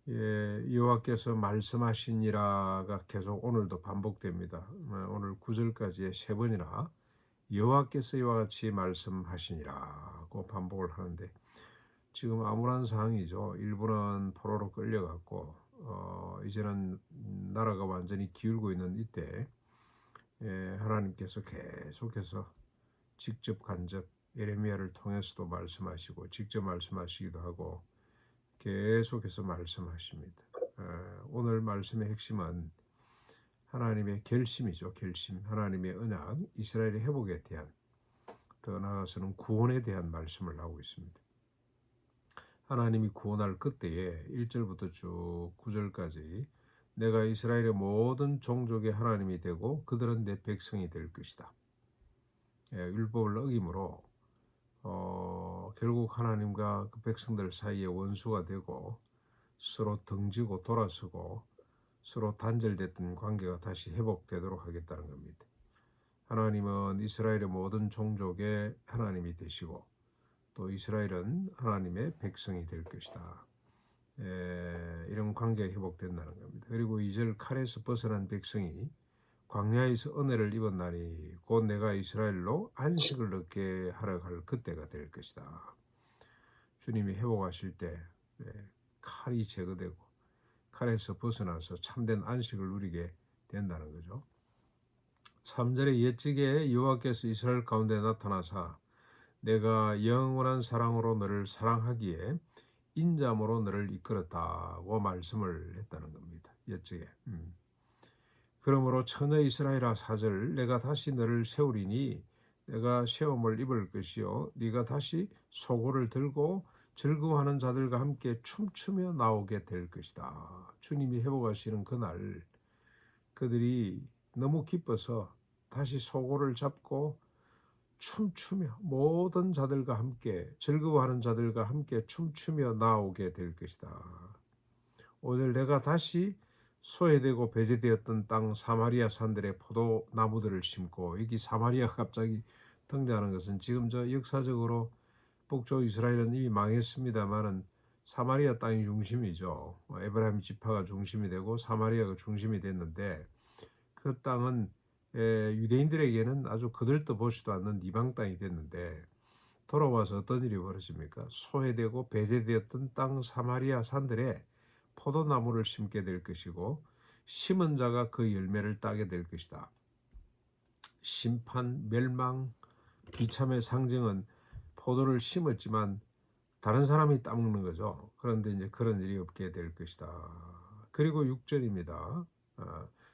여호와께서 말씀하시니라가 계속 오늘도 반복됩니다. 오늘 9절까지의 세 번이나 여호와께서 이와 같이 말씀하시니라고 반복을 하는데, 지금 암울한 상황이죠. 일본은 포로로 끌려갔고 이제는 나라가 완전히 기울고 있는 이때 하나님께서 계속해서 직접 간접 예레미야를 통해서도 말씀하시고 직접 말씀하시기도 하고 계속해서 말씀하십니다. 오늘 말씀의 핵심은 하나님의 결심이죠. 결심, 하나님의 언약, 이스라엘의 회복에 대한, 더 나아가서는 구원에 대한 말씀을 하고 있습니다. 하나님이 구원할 그때에 1절부터 쭉 9절까지 내가 이스라엘의 모든 종족의 하나님이 되고 그들은 내 백성이 될 것이다. 율법을 어김으로 결국 하나님과 그 백성들 사이에 원수가 되고 서로 등지고 돌아서고 서로 단절됐던 관계가 다시 회복되도록 하겠다는 겁니다. 하나님은 이스라엘의 모든 종족의 하나님이 되시고 또 이스라엘은 하나님의 백성이 될 것이다. 이런 관계가 회복된다는 겁니다. 그리고 2절 칼에서 벗어난 백성이 광야에서 은혜를 입었나니 곧 내가 이스라엘로 안식을 얻게 하려 할 그때가 될 것이다. 주님이 회복하실 때 칼이 제거되고 칼에서 벗어나서 참된 안식을 누리게 된다는 거죠. 3절의 옛적에 여호와께서 이스라엘 가운데 나타나사 내가 영원한 사랑으로 너를 사랑하기에 인자함으로 너를 이끌었다고 말씀을 했다는 겁니다. 옛적에. 그러므로 처녀 이스라엘아 4절 내가 다시 너를 세우리니 내가 세움을 입을 것이요 네가 다시 소고를 들고 즐거워하는 자들과 함께 춤추며 나오게 될 것이다. 주님이 회복하시는 그날 그들이 너무 기뻐서 다시 소고를 잡고 춤추며 모든 자들과 함께 즐거워하는 자들과 함께 춤추며 나오게 될 것이다. 오늘 내가 다시 소외되고 배제되었던 땅 사마리아 산들의 포도나무들을 심고, 여기 사마리아가 갑자기 등장하는 것은 지금 저 역사적으로 북쪽 이스라엘은 이미 망했습니다만은 사마리아 땅이 중심이죠. 에브라임 지파가 중심이 되고 사마리아가 중심이 됐는데 그 땅은 유대인들에게는 아주 그들도 보지도 않는 이방 땅이 됐는데 돌아와서 어떤 일이 벌어집니까? 소외되고 배제되었던 땅 사마리아 산들에 포도나무를 심게 될 것이고 심은 자가 그 열매를 따게 될 것이다. 심판, 멸망, 비참의 상징은 포도를 심었지만 다른 사람이 따먹는 거죠. 그런데 이제 그런 일이 없게 될 것이다. 그리고 6절입니다.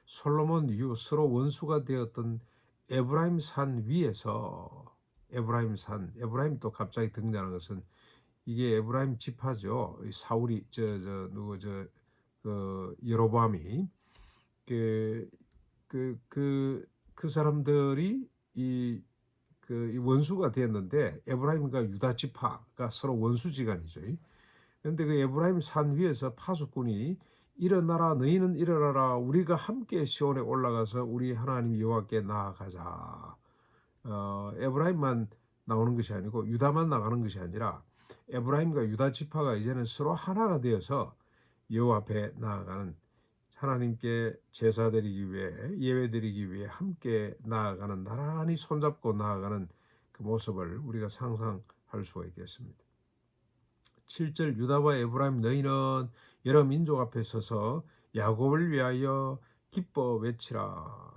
솔로몬 이후 서로 원수가 되었던 에브라임 산 위에서 에브라임이 또 갑자기 등장하는 것은 이게 에브라임 지파죠. 사울이 그 여로보암이 그 사람들이 이 원수가 되었는데 에브라임과 유다 지파가 서로 원수지간이죠. 그런데 그 에브라임 산 위에서 파수꾼이 일어나라 너희는 일어나라 우리가 함께 시온에 올라가서 우리 하나님 여호와께 나아가자. 에브라임만 나오는 것이 아니고 유다만 나가는 것이 아니라 에브라임과 유다 지파가 이제는 서로 하나가 되어서 여호와 앞에 나아가는, 하나님께 제사 드리기 위해 예배 드리기 위해 함께 나아가는, 나란히 손잡고 나아가는 그 모습을 우리가 상상할 수가 있겠습니다. 7절 유다와 에브라임 너희는 여러 민족 앞에 서서 야곱을 위하여 기뻐 외치라.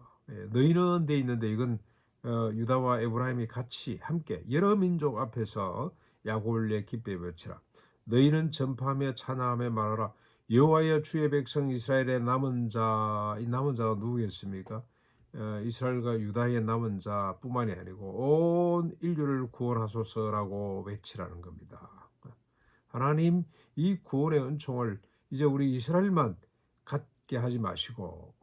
너희는 돼 있는데 이건 유다와 에브라임이 같이 함께 여러 민족 앞에서 야곱을 위해 기뻐 외치라. 너희는 전파하며 찬양하며 말하라. 여호와여 주의 백성 이스라엘의 남은 자, 이 남은 자가 누구겠습니까? 이스라엘과 유다의 남은 자뿐만이 아니고 온 인류를 구원하소서라고 외치라는 겁니다. 하나님 이 구원의 은총을 이제 우리 이스라엘만 갖게 하지 마시고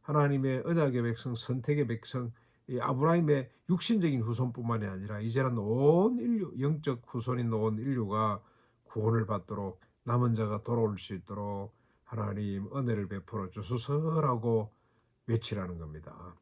하나님의 언약의 백성, 선택의 백성, 이 아브라함의 육신적인 후손뿐만이 아니라 이제는 온 인류, 영적 후손인 온 인류가 구원을 받도록 남은 자가 돌아올 수 있도록 하나님 은혜를 베풀어 주소서라고 외치라는 겁니다.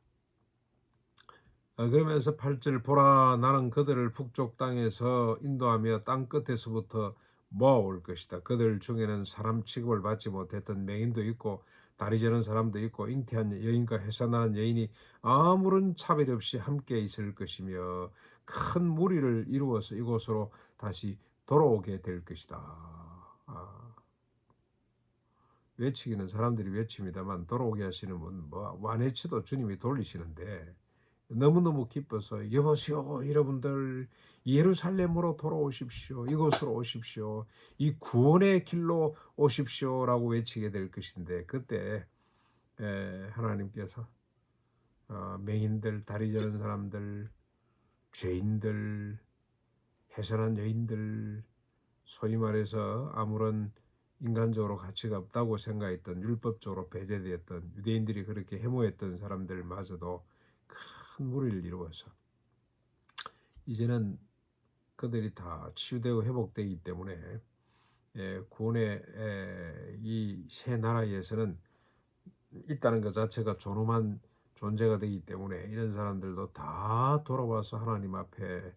그러면서 8절 보라 나는 그들을 북쪽 땅에서 인도하며 땅 끝에서부터 모아올 것이다. 그들 중에는 사람 취급을 받지 못했던 맹인도 있고 다리 저는 사람도 있고 잉태한 여인과 해산하는 여인이 아무런 차별 없이 함께 있을 것이며 큰 무리를 이루어서 이곳으로 다시 돌아오게 될 것이다. 외치기는 사람들이 외칩니다만 돌아오게 하시는 분 뭐 완해치도 주님이 돌리시는데 너무너무 기뻐서 여보시오 여러분들 예루살렘으로 돌아오십시오. 이곳으로 오십시오. 이 구원의 길로 오십시오라고 외치게 될 것인데 그때 하나님께서 맹인들, 다리 저는 사람들, 죄인들, 해산한 여인들, 소위 말해서 아무런 인간적으로 가치가 없다고 생각했던 율법적으로 배제되었던 유대인들이 그렇게 해모했던 사람들마저도 큰 무리를 이루어서 이제는 그들이 다 치유되고 회복되기 때문에 구원의 이 새 나라에서는 있다는 것 자체가 존엄한 존재가 되기 때문에 이런 사람들도 다 돌아와서 하나님 앞에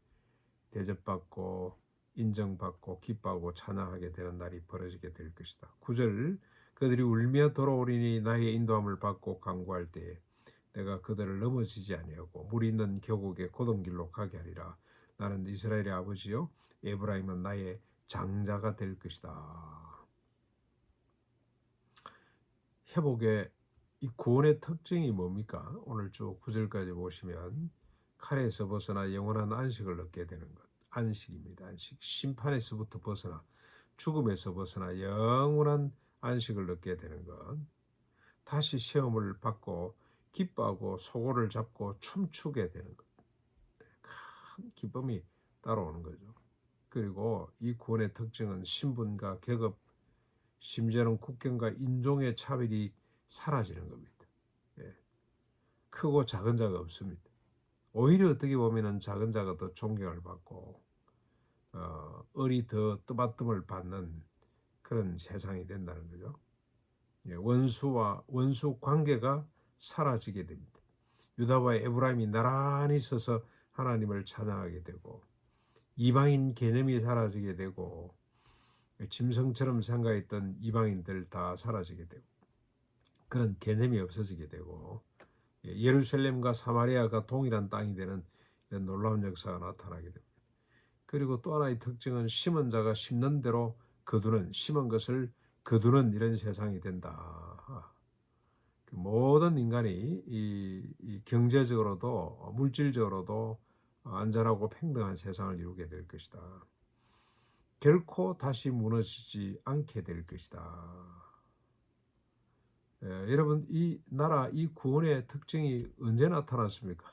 대접받고 인정받고 기뻐하고 찬양하게 되는 날이 벌어지게 될 것이다. 9절 그들이 울며 돌아오리니 나의 인도함을 받고 간구할 때에 내가 그들을 넘어지지 아니하고 물 있는 계곡의 고든 길로 가게 하리라. 나는 이스라엘의 아버지요 에브라임은 나의 장자가 될 것이다. 회복의 이 구원의 특징이 뭡니까? 오늘 쭉 9절까지 보시면 칼에서 벗어나 영원한 안식을 얻게 되는 것. 안식입니다. 안식. 심판에서부터 벗어나 죽음에서 벗어나 영원한 안식을 얻게 되는 것. 다시 시험을 받고 기뻐하고 소고를 잡고 춤추게 되는 것. 큰 기쁨이 따라오는 거죠. 그리고 이 구원의 특징은 신분과 계급, 심지어는 국경과 인종의 차별이 사라지는 겁니다. 예. 크고 작은 자가 없습니다. 오히려 어떻게 보면 작은 자가 더 존경을 받고 을이 더 뜨받듦을 받는 그런 세상이 된다는 거죠. 예. 원수와 원수 관계가 사라지게 됩니다. 유다와 에브라임이 나란히 서서 하나님을 찬양하게 되고 이방인 개념이 사라지게 되고 짐승처럼 생각했던 이방인들 다 사라지게 되고 그런 개념이 없어지게 되고 예루살렘과 사마리아가 동일한 땅이 되는 이런 놀라운 역사가 나타나게 됩니다. 그리고 또 하나의 특징은 심은 자가 심는 대로 거두는 심은 것을 거두는 이런 세상이 된다. 모든 인간이 이 경제적으로도 물질적으로도 안전하고 평등한 세상을 이루게 될 것이다. 결코 다시 무너지지 않게 될 것이다. 여러분 이 나라 이 구원의 특징이 언제 나타났습니까?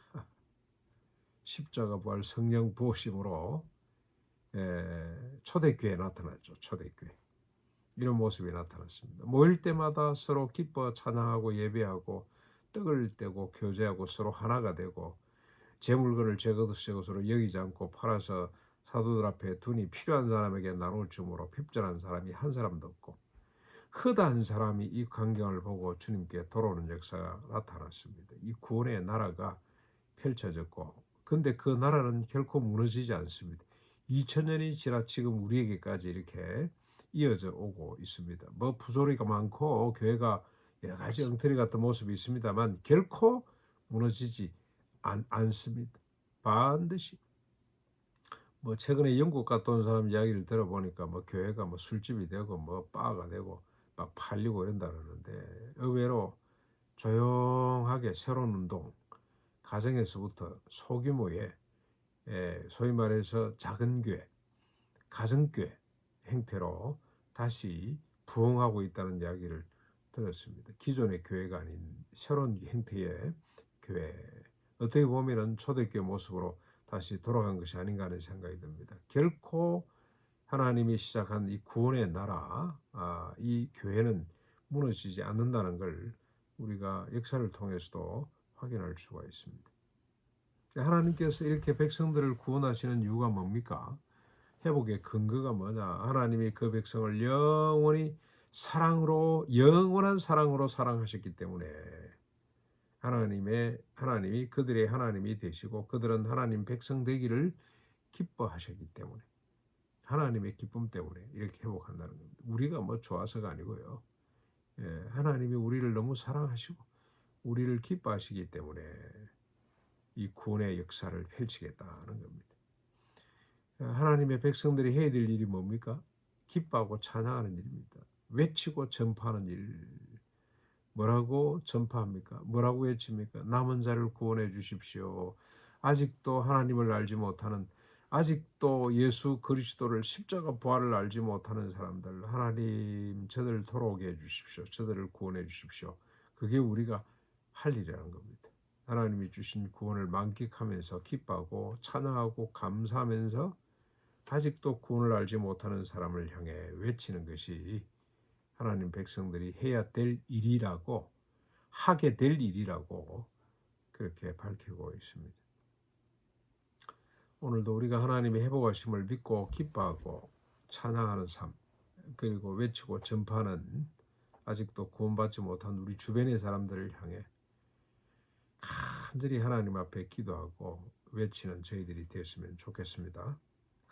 십자가 부활 성령 부으심으로 초대교회에 나타났죠. 초대교회 이런 모습이 나타났습니다. 모일 때마다 서로 기뻐 찬양하고 예배하고 떡을 떼고 교제하고 서로 하나가 되고 제 물건을 제 것으로 여기지 않고 팔아서 사도들 앞에 두니 필요한 사람에게 나눌 주므로 핍절한 사람이 한 사람도 없고 허다한 사람이 이 광경을 보고 주님께 돌아오는 역사가 나타났습니다. 이 구원의 나라가 펼쳐졌고 근데 그 나라는 결코 무너지지 않습니다. 2000년이 지나 지금 우리에게까지 이렇게 이어져 오고 있습니다. 뭐 부조리가 많고 교회가 여러 가지 엉터리 같은 모습이 있습니다만 결코 무너지지 않습니다. 반드시 뭐 최근에 영국 갔다 온 사람 이야기를 들어보니까 뭐 교회가 뭐 술집이 되고 뭐 바가 되고 막 팔리고 이런다 그러는데 의외로 조용하게 새로운 운동 가정에서부터 소규모의 소위 말해서 작은 교회, 가정교회 형태로 다시 부흥하고 있다는 이야기를 들었습니다. 기존의 교회가 아닌 새로운 형태의 교회 어떻게 보면은 초대교회 모습으로 다시 돌아간 것이 아닌가 하는 생각이 듭니다. 결코 하나님이 시작한 이 구원의 나라, 이 교회는 무너지지 않는다는 걸 우리가 역사를 통해서도 확인할 수가 있습니다. 하나님께서 이렇게 백성들을 구원하시는 이유가 뭡니까? 회복의 근거가 뭐냐? 하나님이 그 백성을 영원히 사랑으로 영원한 사랑으로 사랑하셨기 때문에 하나님이 그들의 하나님이 되시고 그들은 하나님 백성 되기를 기뻐하셨기 때문에 하나님의 기쁨 때문에 이렇게 회복한다는 겁니다. 우리가 뭐 좋아서가 아니고요. 예, 하나님이 우리를 너무 사랑하시고 우리를 기뻐하시기 때문에 이 구원의 역사를 펼치겠다는 겁니다. 하나님의 백성들이 해야 될 일이 뭡니까? 기뻐하고 찬양하는 일입니다. 외치고 전파하는 일. 뭐라고 전파합니까? 뭐라고 외칩니까? 남은 자를 구원해 주십시오. 아직도 하나님을 알지 못하는, 아직도 예수 그리스도를 십자가 부활을 알지 못하는 사람들, 하나님 저들을 돌아오게 해 주십시오. 저들을 구원해 주십시오. 그게 우리가 할 일이라는 겁니다. 하나님이 주신 구원을 만끽하면서 기뻐하고 찬양하고 감사하면서 아직도 구원을 알지 못하는 사람을 향해 외치는 것이 하나님 백성들이 해야 될 일이라고, 하게 될 일이라고 그렇게 밝히고 있습니다. 오늘도 우리가 하나님의 회복하심을 믿고 기뻐하고 찬양하는 삶, 그리고 외치고 전파하는 아직도 구원받지 못한 우리 주변의 사람들을 향해 간절히 하나님 앞에 기도하고 외치는 저희들이 되었으면 좋겠습니다.